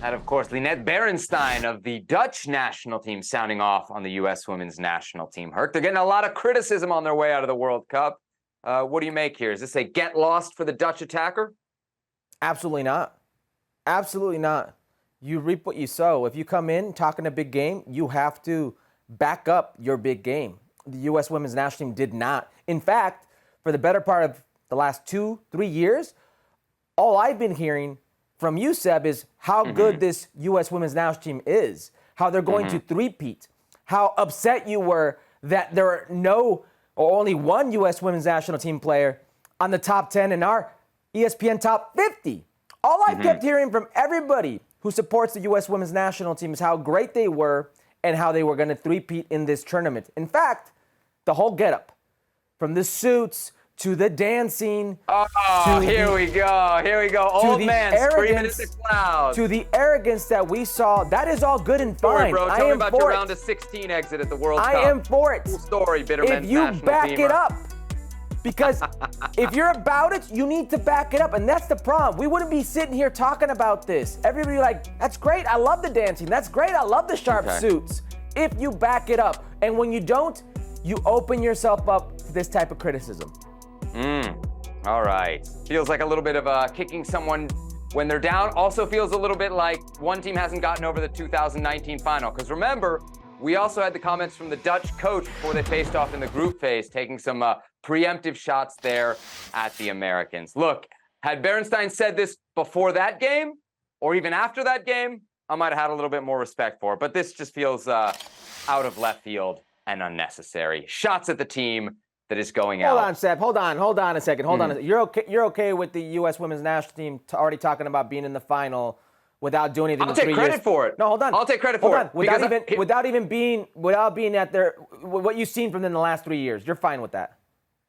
And of course, Lineth Beerensteyn of the Dutch national team sounding off on the U.S. women's national team. Herc, they're getting a lot of criticism on their way out of the World Cup. What do you make here? Is this a get lost for the Dutch attacker? Absolutely not. Absolutely not. You reap what you sow. If you come in talking a big game, you have to back up your big game. The U.S. women's national team did not. In fact, for the better part of the last 2-3 years, all I've been hearing from you, Seb, is how good this U.S. women's national team is, how they're going to three-peat, how upset you were that there are no or only one U.S. women's national team player on the top 10 in our ESPN top 50. All I've kept hearing from everybody who supports the U.S. women's national team is how great they were and how they were going to three-peat in this tournament. In fact, the whole getup, from the suits to the dancing. Here we go. Old man screaming at the clouds. To the arrogance that we saw, that is all good and fine. Story, bro. Tell me about your round of 16 exit at the World Cup. I am for it. Cool story, bitter men's if you national back teamer. it up. Because if you're about it, you need to back it up. And that's the problem. We wouldn't be sitting here talking about this. Everybody like, that's great. I love the dancing. That's great. I love the sharp suits. If you back it up. And when you don't, you open yourself up to this type of criticism. All right. Feels like a little bit of kicking someone when they're down. Also feels a little bit like one team hasn't gotten over the 2019 final. Because remember, we also had the comments from the Dutch coach before they faced off in the group phase, taking some preemptive shots there at the Americans. Look, had Beerensteyn said this before that game or even after that game, I might have had a little bit more respect for it. But this just feels out of left field and unnecessary. Shots at the team that is going out. Hold on, Seb. Hold on a second. Hold on. You're okay with the U.S. women's national team already talking about being in the final without doing anything? I'll take credit for it. No, hold on. I'll take credit for it. Without being at their what you've seen from them in the last 3 years. You're fine with that.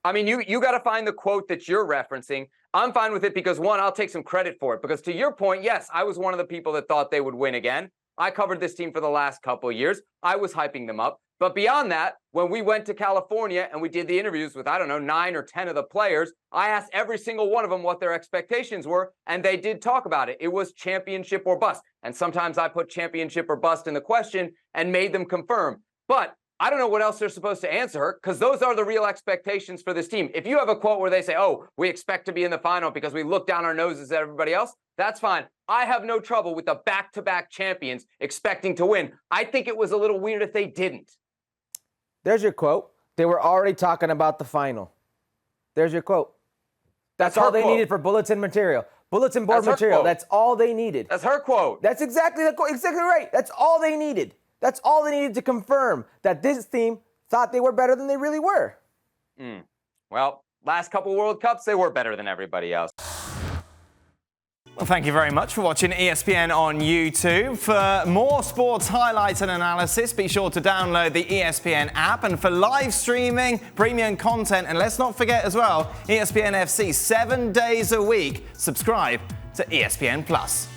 I mean, you got to find the quote that you're referencing. I'm fine with it because, one, I'll take some credit for it. Because to your point, yes, I was one of the people that thought they would win again. I covered this team for the last couple of years. I was hyping them up. But beyond that, when we went to California and we did the interviews with, 9 or 10 of the players, I asked every single one of them what their expectations were, and they did talk about it. It was championship or bust. And sometimes I put championship or bust in the question and made them confirm. But I don't know what else they're supposed to answer, because those are the real expectations for this team. If you have a quote where they say, we expect to be in the final because we look down our noses at everybody else, that's fine. I have no trouble with the back-to-back champions expecting to win. I think it was a little weird if they didn't. There's your quote. They were already talking about the final. There's your quote. That's all they needed for bulletin material. Bulletin board material. That's all they needed. That's her quote. That's exactly the quote. Exactly right. That's all they needed. That's all they needed to confirm that this team thought they were better than they really were. Well, last couple World Cups, they were better than everybody else. Well, thank you very much for watching ESPN on YouTube. For more sports highlights and analysis, be sure to download the ESPN app. And for live streaming, premium content, and let's not forget as well, ESPN FC 7 days a week. Subscribe to ESPN Plus.